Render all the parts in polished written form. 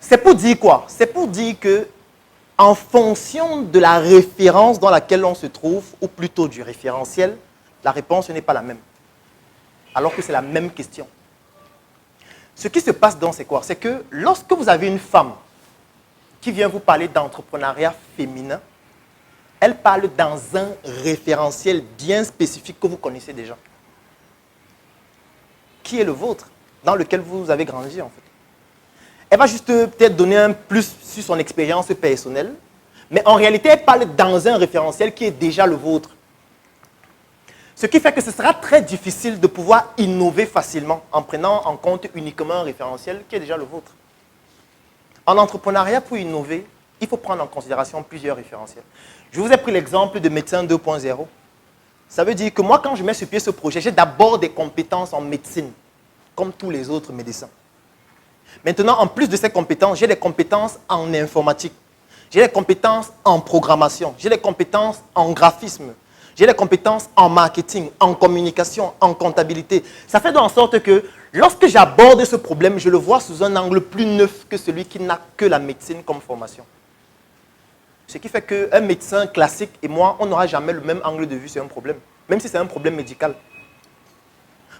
C'est pour dire quoi? C'est pour dire que en fonction de la référence dans laquelle on se trouve, ou plutôt du référentiel, la réponse n'est pas la même. Alors que c'est la même question. Ce qui se passe donc, c'est quoi? C'est que lorsque vous avez une femme qui vient vous parler d'entrepreneuriat féminin, elle parle dans un référentiel bien spécifique que vous connaissez déjà. Qui est le vôtre, dans lequel vous avez grandi en fait. Elle va juste peut-être donner un plus sur son expérience personnelle, mais en réalité, elle parle dans un référentiel qui est déjà le vôtre. Ce qui fait que ce sera très difficile de pouvoir innover facilement en prenant en compte uniquement un référentiel qui est déjà le vôtre. En entrepreneuriat, pour innover, il faut prendre en considération plusieurs référentiels. Je vous ai pris l'exemple de médecin 2.0. Ça veut dire que moi, quand je mets sur pied ce projet, j'ai d'abord des compétences en médecine, comme tous les autres médecins. Maintenant, en plus de ces compétences, j'ai des compétences en informatique, j'ai des compétences en programmation, j'ai des compétences en graphisme, j'ai des compétences en marketing, en communication, en comptabilité. Ça fait en sorte que lorsque j'aborde ce problème, je le vois sous un angle plus neuf que celui qui n'a que la médecine comme formation. Ce qui fait qu'un médecin classique et moi, on n'aura jamais le même angle de vue sur un problème, même si c'est un problème médical.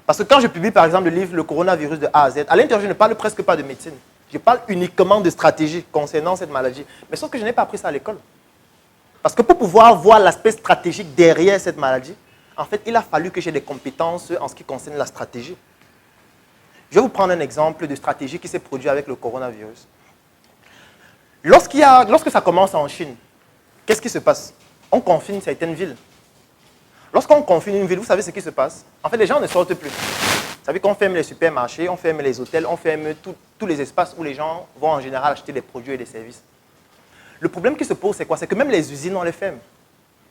Parce que quand je publie par exemple le livre Le coronavirus de A à Z, à l'intérieur je ne parle presque pas de médecine. Je parle uniquement de stratégie concernant cette maladie. Mais sauf que je n'ai pas appris ça à l'école. Parce que pour pouvoir voir l'aspect stratégique derrière cette maladie, en fait, il a fallu que j'ai des compétences en ce qui concerne la stratégie. Je vais vous prendre un exemple de stratégie qui s'est produit avec le coronavirus. Lorsque ça commence en Chine, qu'est-ce qui se passe? On confine certaines villes. Lorsqu'on confine une ville, vous savez ce qui se passe? En fait, les gens ne sortent plus. Vous savez qu'on ferme les supermarchés, on ferme les hôtels, on ferme tous les espaces où les gens vont en général acheter des produits et des services. Le problème qui se pose, c'est quoi? C'est que même les usines, on les ferme.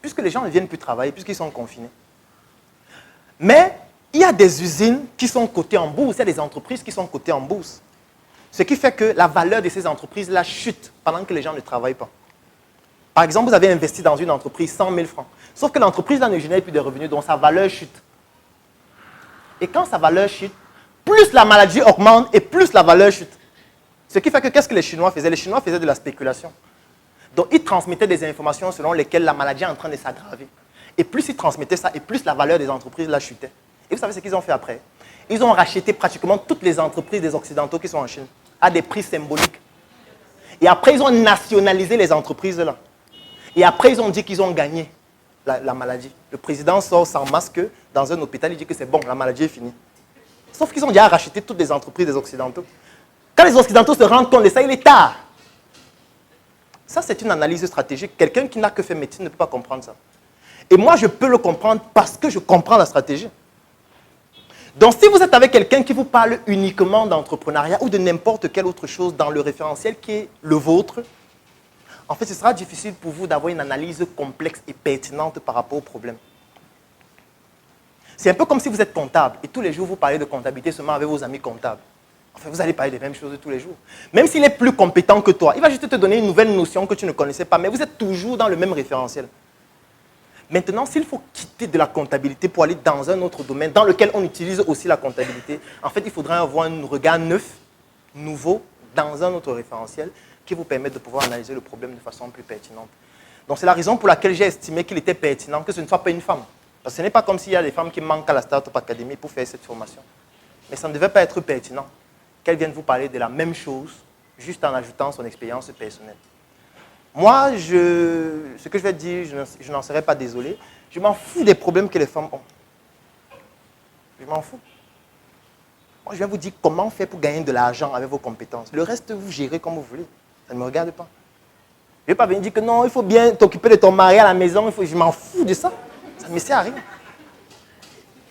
Puisque les gens ne viennent plus travailler, puisqu'ils sont confinés. Mais il y a des usines qui sont cotées en bourse, il y a des entreprises qui sont cotées en bourse. Ce qui fait que la valeur de ces entreprises-là chute pendant que les gens ne travaillent pas. Par exemple, vous avez investi dans une entreprise 100 000 francs. Sauf que l'entreprise ne génère plus de revenus, donc sa valeur chute. Et quand sa valeur chute, plus la maladie augmente et plus la valeur chute. Ce qui fait que qu'est-ce que les Chinois faisaient? Les Chinois faisaient de la spéculation. Donc ils transmettaient des informations selon lesquelles la maladie est en train de s'aggraver. Et plus ils transmettaient ça, et plus la valeur des entreprises là chutait. Et vous savez ce qu'ils ont fait après? Ils ont racheté pratiquement toutes les entreprises des Occidentaux qui sont en Chine, à des prix symboliques. Et après, ils ont nationalisé les entreprises là. Et après, ils ont dit qu'ils ont gagné la maladie. Le président sort sans masque dans un hôpital, il dit que c'est bon, la maladie est finie. Sauf qu'ils ont déjà racheté toutes les entreprises des Occidentaux. Quand les Occidentaux se rendent compte de ça, il est tard. Ça, c'est une analyse stratégique. Quelqu'un qui n'a que fait médecine ne peut pas comprendre ça. Et moi, je peux le comprendre parce que je comprends la stratégie. Donc, si vous êtes avec quelqu'un qui vous parle uniquement d'entrepreneuriat ou de n'importe quelle autre chose dans le référentiel qui est le vôtre, en fait, ce sera difficile pour vous d'avoir une analyse complexe et pertinente par rapport au problème. C'est un peu comme si vous êtes comptable et tous les jours vous parlez de comptabilité seulement avec vos amis comptables. Enfin, vous allez parler des mêmes choses tous les jours. Même s'il est plus compétent que toi, il va juste te donner une nouvelle notion que tu ne connaissais pas, mais vous êtes toujours dans le même référentiel. Maintenant, s'il faut quitter de la comptabilité pour aller dans un autre domaine dans lequel on utilise aussi la comptabilité, en fait, il faudra avoir un regard neuf, nouveau, dans un autre référentiel qui vous permette de pouvoir analyser le problème de façon plus pertinente. Donc, c'est la raison pour laquelle j'ai estimé qu'il était pertinent que ce ne soit pas une femme. Parce que ce n'est pas comme s'il y a des femmes qui manquent à la Startup Academy pour faire cette formation. Mais ça ne devait pas être pertinent qu'elle vienne vous parler de la même chose, juste en ajoutant son expérience personnelle. Moi, ce que je vais dire, je n'en serai pas désolé. Je m'en fous des problèmes que les femmes ont. Je m'en fous. Moi, je vais vous dire comment faire pour gagner de l'argent avec vos compétences. Le reste, vous gérez comme vous voulez. Ça ne me regarde pas. Je ne vais pas venir dire que non, il faut bien t'occuper de ton mari à la maison. Je m'en fous de ça. Ça ne me sert à rien.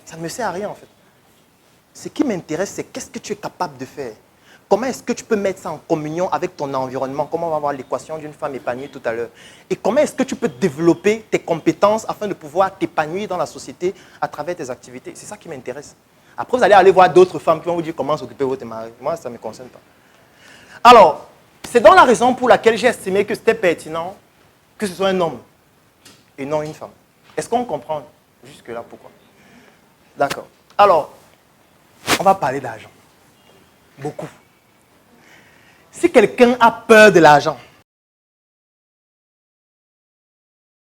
Ça ne me sert à rien, en fait. Ce qui m'intéresse, c'est qu'est-ce que tu es capable de faire. Comment est-ce que tu peux mettre ça en communion avec ton environnement? Comment on va voir l'équation d'une femme épanouie tout à l'heure? Et comment est-ce que tu peux développer tes compétences afin de pouvoir t'épanouir dans la société à travers tes activités? C'est ça qui m'intéresse. Après, vous allez aller voir d'autres femmes qui vont vous dire comment s'occuper de votre mari. Moi, ça ne me concerne pas. Alors, c'est donc la raison pour laquelle j'ai estimé que c'était pertinent que ce soit un homme et non une femme. Est-ce qu'on comprend jusque-là pourquoi? D'accord. Alors, on va parler d'argent. Beaucoup. Si quelqu'un a peur de l'argent,